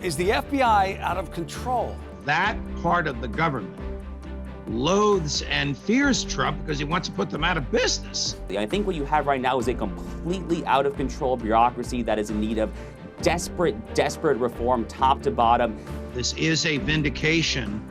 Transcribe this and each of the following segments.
is the FBI out of control? That part of the government loathes and fears Trump because he wants to put them out of business. I think what you have right now is a completely out of control bureaucracy that is in need of desperate reform, top to bottom. This is a vindication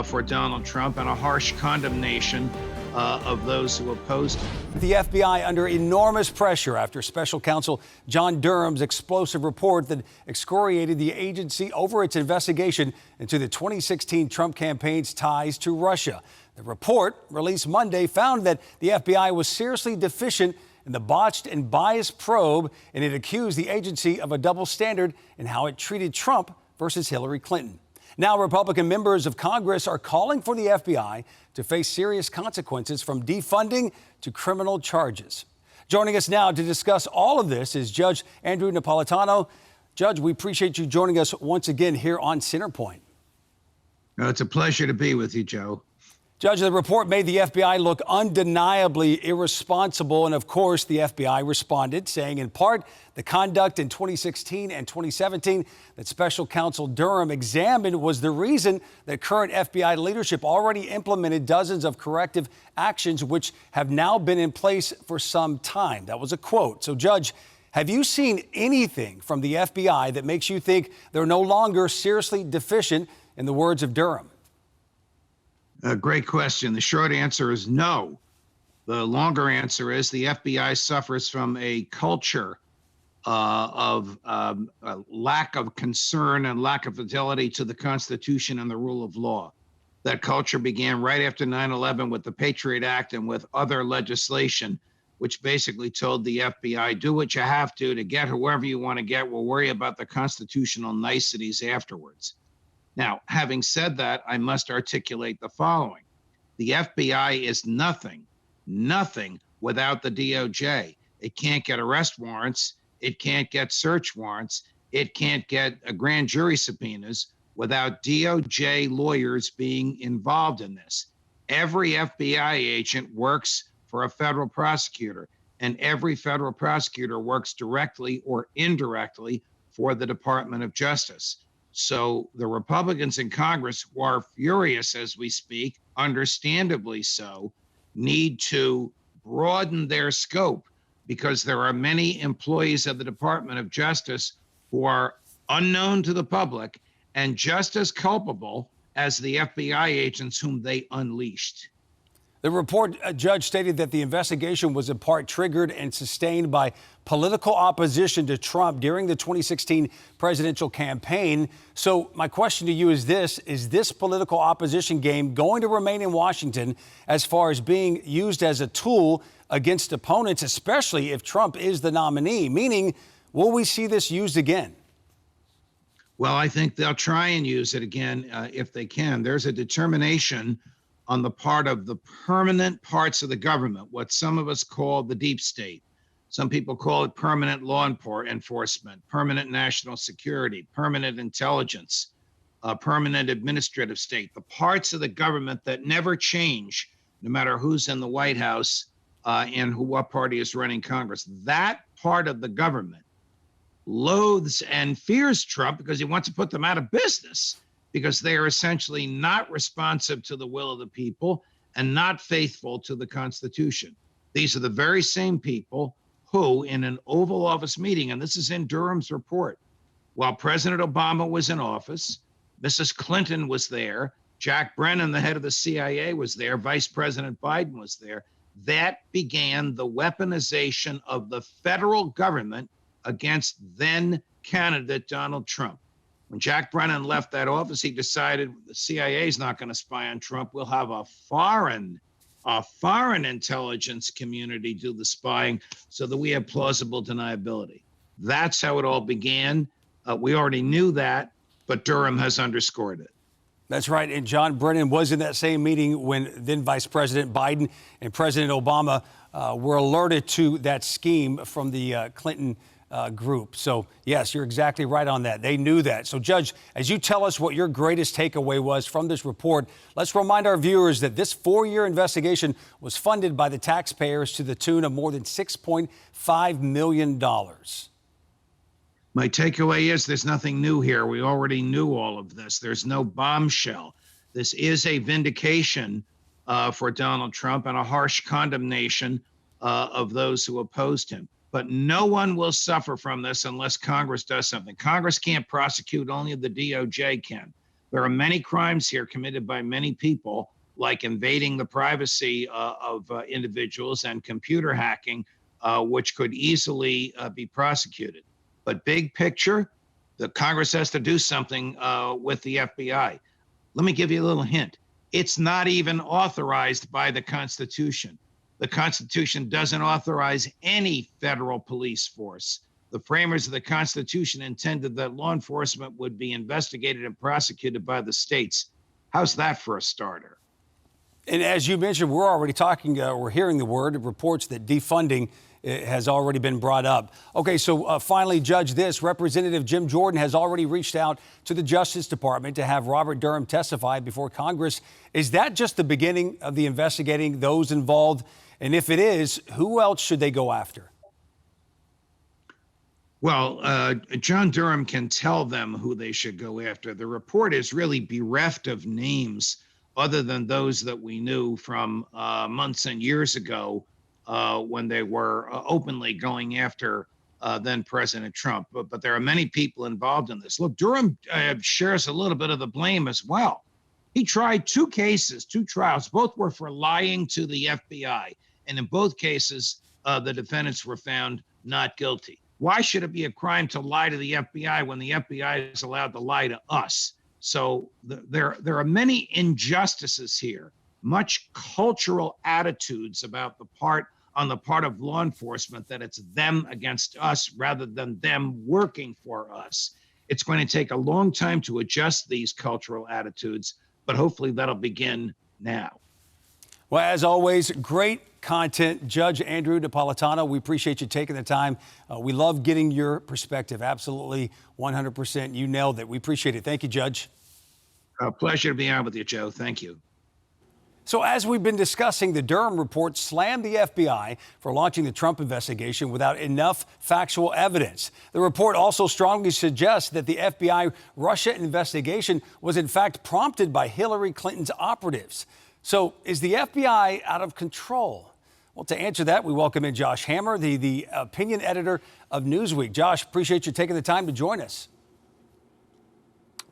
for Donald Trump and a harsh condemnation of those who opposed him. The FBI under enormous pressure after special counsel John Durham's explosive report that excoriated the agency over its investigation into the 2016 Trump campaign's ties to Russia. The report, released Monday, found that the FBI was seriously deficient in the botched and biased probe, and it accused the agency of a double standard in how it treated Trump versus Hillary Clinton. Now, Republican members of Congress are calling for the FBI to face serious consequences from defunding to criminal charges. Joining us now to discuss all of this is Judge Andrew Napolitano. Judge, we appreciate you joining us once again here on Centerpoint. It's a pleasure to be with you, Joe. Judge, the report made the FBI look undeniably irresponsible, and of course the FBI responded, saying in part the conduct in 2016 and 2017 that special counsel Durham examined was the reason that current FBI leadership already implemented dozens of corrective actions which have now been in place for some time. That was a quote. So, Judge, have you seen anything from the FBI that makes you think they're no longer seriously deficient, in the words of Durham? Great question. The short answer is no. The longer answer is the FBI suffers from a culture of lack of concern and lack of fidelity to the Constitution and the rule of law. That culture began right after 9/11 with the Patriot Act and with other legislation, which basically told the FBI, do what you have to get whoever you want to get. We'll worry about the constitutional niceties afterwards. Now, having said that, I must articulate the following. The FBI is nothing without the DOJ. It can't get arrest warrants. It can't get search warrants. It can't get a grand jury subpoenas without DOJ lawyers being involved in this. Every FBI agent works for a federal prosecutor, and every federal prosecutor works directly or indirectly for the Department of Justice. So the Republicans in Congress, who are furious as we speak, understandably so, need to broaden their scope because there are many employees of the Department of Justice who are unknown to the public and just as culpable as the FBI agents whom they unleashed. The report, Judge, stated that the investigation was in part triggered and sustained by political opposition to Trump during the 2016 presidential campaign. So my question to you is this political opposition game going to remain in Washington as far as being used as a tool against opponents, especially if Trump is the nominee? Meaning, will we see this used again? Well, I think they'll try and use it again if they can. There's a determination on the part of the permanent parts of the government, what some of us call the deep state. Some people call it permanent law enforcement, permanent national security, permanent intelligence, permanent administrative state, the parts of the government that never change, no matter who's in the White House and what party is running Congress. That part of the government loathes and fears Trump because he wants to put them out of business, because they are essentially not responsive to the will of the people and not faithful to the Constitution. These are the very same people who, in an Oval Office meeting, and this is in Durham's report, while President Obama was in office, Mrs. Clinton was there, Jack Brennan, the head of the CIA, was there, Vice President Biden was there. That began the weaponization of the federal government against then candidate Donald Trump. When Jack Brennan left that office, he decided the CIA is not going to spy on Trump. We'll have a foreign intelligence community do the spying so that we have plausible deniability. That's how it all began. We already knew that, but Durham has underscored it. That's right. And John Brennan was in that same meeting when then Vice President Biden and President Obama were alerted to that scheme from the Clinton group. So, yes, you're exactly right on that. They knew that. So, Judge, as you tell us what your greatest takeaway was from this report, let's remind our viewers that this 4-year investigation was funded by the taxpayers to the tune of more than $6.5 million. My takeaway is there's nothing new here. We already knew all of this. There's no bombshell. This is a vindication for Donald Trump and a harsh condemnation of those who opposed him. But no one will suffer from this unless Congress does something. Congress can't prosecute, only the DOJ can. There are many crimes here committed by many people, like invading the privacy of individuals and computer hacking, which could easily be prosecuted. But big picture, the Congress has to do something with the FBI. Let me give you a little hint. It's not even authorized by the Constitution. The Constitution doesn't authorize any federal police force. The framers of the Constitution intended that law enforcement would be investigated and prosecuted by the states. How's that for a starter? And as you mentioned, we're already talking, we're hearing the word, reports that defunding has already been brought up. Okay, so finally, Judge, this Representative Jim Jordan has already reached out to the Justice Department to have Robert Durham testify before Congress. Is that just the beginning of the investigating those involved? And if it is, who else should they go after? Well, John Durham can tell them who they should go after. The report is really bereft of names other than those that we knew from months and years ago when they were openly going after then President Trump. But there are many people involved in this. Look, Durham shares a little bit of the blame as well. He tried two trials. Both were for lying to the FBI. And in both cases, the defendants were found not guilty. Why should it be a crime to lie to the FBI when the FBI is allowed to lie to us? So there are many injustices here, much cultural attitudes on the part of law enforcement that it's them against us rather than them working for us. It's going to take a long time to adjust these cultural attitudes, but hopefully that'll begin now. Well, as always, great content. Judge Andrew Napolitano, we appreciate you taking the time. We love getting your perspective. Absolutely, 100%. You nailed it. We appreciate it. Thank you, Judge. A pleasure to be on with you, Joe. Thank you. So as we've been discussing, the Durham Report slammed the FBI for launching the Trump investigation without enough factual evidence. The report also strongly suggests that the FBI Russia investigation was in fact prompted by Hillary Clinton's operatives. So is the FBI out of control? Well, to answer that, we welcome in Josh Hammer, the opinion editor of Newsweek. Josh, appreciate you taking the time to join us.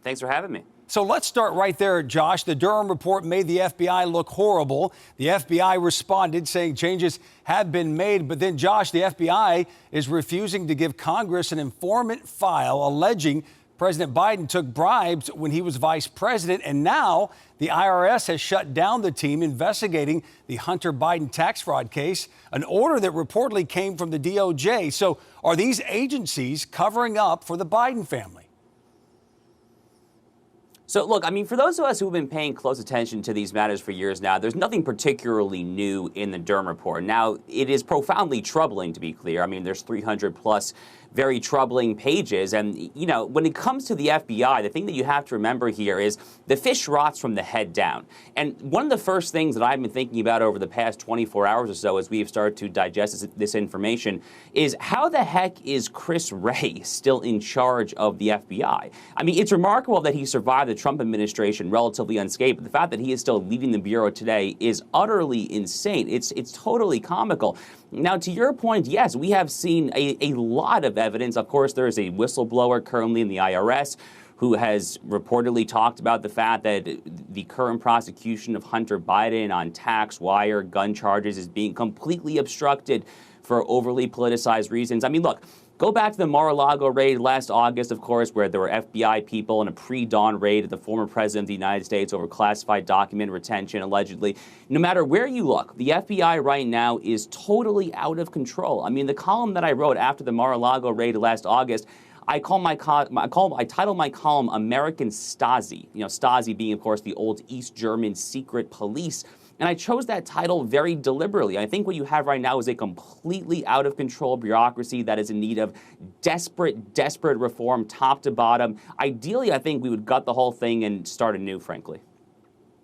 Thanks for having me. So let's start right there, Josh. The Durham Report made the FBI look horrible. The FBI responded saying changes have been made. But then, Josh, the FBI is refusing to give Congress an informant file alleging President Biden took bribes when he was vice president. And now the IRS has shut down the team investigating the Hunter Biden tax fraud case, an order that reportedly came from the DOJ. So are these agencies covering up for the Biden family? So, look, I mean, for those of us who've been paying close attention to these matters for years now, there's nothing particularly new in the Durham Report. Now, it is profoundly troubling, to be clear. I mean, there's 300 plus very troubling pages. And, you know, when it comes to the FBI, the thing that you have to remember here is the fish rots from the head down. And one of the first things that I've been thinking about over the past 24 hours or so as we have started to digest this information is how the heck is Chris Wray still in charge of the FBI? I mean, it's remarkable that he survived the Trump administration relatively unscathed, but the fact that he is still leading the Bureau today is utterly insane. It's totally comical. Now, to your point, yes, we have seen a lot of evidence. Of course, there is a whistleblower currently in the IRS who has reportedly talked about the fact that the current prosecution of Hunter Biden on tax, wire, gun charges is being completely obstructed for overly politicized reasons. I mean, look, go back to the Mar-a-Lago raid last August, of course, where there were FBI people in a pre-dawn raid at the former president of the United States over classified document retention, allegedly. No matter where you look, the FBI right now is totally out of control. I mean, the column that I wrote after the Mar-a-Lago raid last August, I title my column American Stasi. You know, Stasi being, of course, the old East German secret police. And I chose that title very deliberately. I think what you have right now is a completely out of control bureaucracy that is in need of desperate reform, top to bottom. Ideally, I think we would gut the whole thing and start anew, frankly.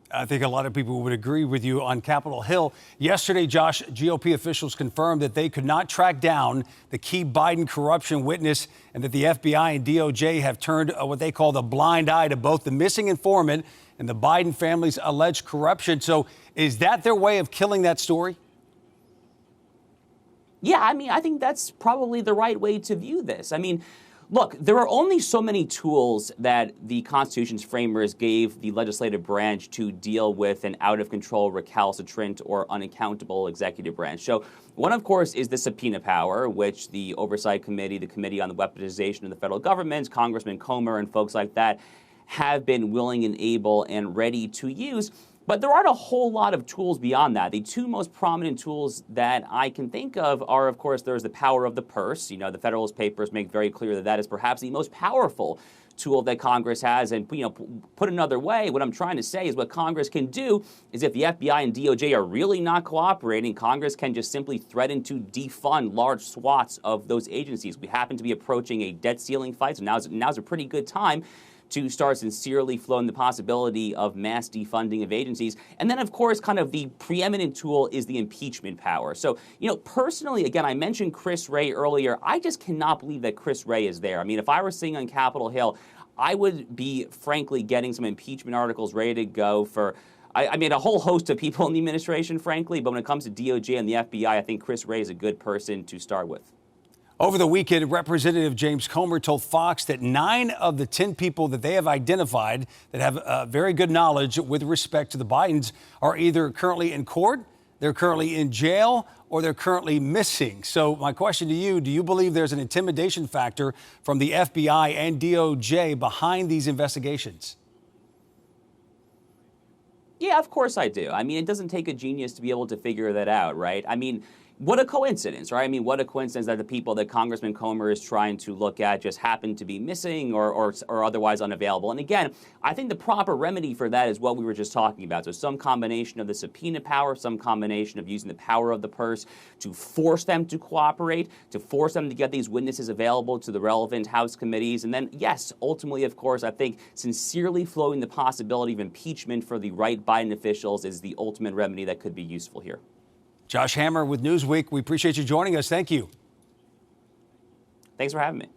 I think a lot of people would agree with you on Capitol Hill. Yesterday, Josh, GOP officials confirmed that they could not track down the key Biden corruption witness and that the FBI and DOJ have turned what they call the blind eye to both the missing informant and the Biden family's alleged corruption. So is that their way of killing that story? Yeah, I mean, I think that's probably the right way to view this. I mean, look, there are only so many tools that the Constitution's framers gave the legislative branch to deal with an out-of-control, recalcitrant, or unaccountable executive branch. So one, of course, is the subpoena power, which the Oversight Committee, the Committee on the Weaponization of the Federal Government, Congressman Comer and folks like that have been willing and able and ready to use. But there aren't a whole lot of tools beyond that. The two most prominent tools that I can think of are, of course, there's the power of the purse. You know, the Federalist Papers make very clear that that is perhaps the most powerful tool that Congress has. And, you know, put another way, what I'm trying to say is what Congress can do is if the FBI and DOJ are really not cooperating, Congress can just simply threaten to defund large swaths of those agencies. We happen to be approaching a debt ceiling fight, so now's a pretty good time to start sincerely floating the possibility of mass defunding of agencies. And then, of course, kind of the preeminent tool is the impeachment power. So, you know, personally, again, I mentioned Chris Wray earlier. I just cannot believe that Chris Wray is there. I mean, if I were sitting on Capitol Hill, I would be, frankly, getting some impeachment articles ready to go for I mean, a whole host of people in the administration, frankly. But when it comes to DOJ and the FBI, I think Chris Wray is a good person to start with. Over the weekend, Representative James Comer told Fox that 9 of the 10 people that they have identified that have very good knowledge with respect to the Bidens are either currently in court, they're currently in jail, or they're currently missing. So my question to you, do you believe there's an intimidation factor from the FBI and DOJ behind these investigations? Yeah, of course I do. I mean, it doesn't take a genius to be able to figure that out, right? I mean, what a coincidence, right? I mean, what a coincidence that the people that Congressman Comer is trying to look at just happen to be missing or otherwise unavailable. And again, I think the proper remedy for that is what we were just talking about. So some combination of the subpoena power, some combination of using the power of the purse to force them to cooperate, to force them to get these witnesses available to the relevant House committees. And then, yes, ultimately, of course, I think sincerely floating the possibility of impeachment for the right Biden officials is the ultimate remedy that could be useful here. Josh Hammer with Newsweek. We appreciate you joining us. Thank you. Thanks for having me.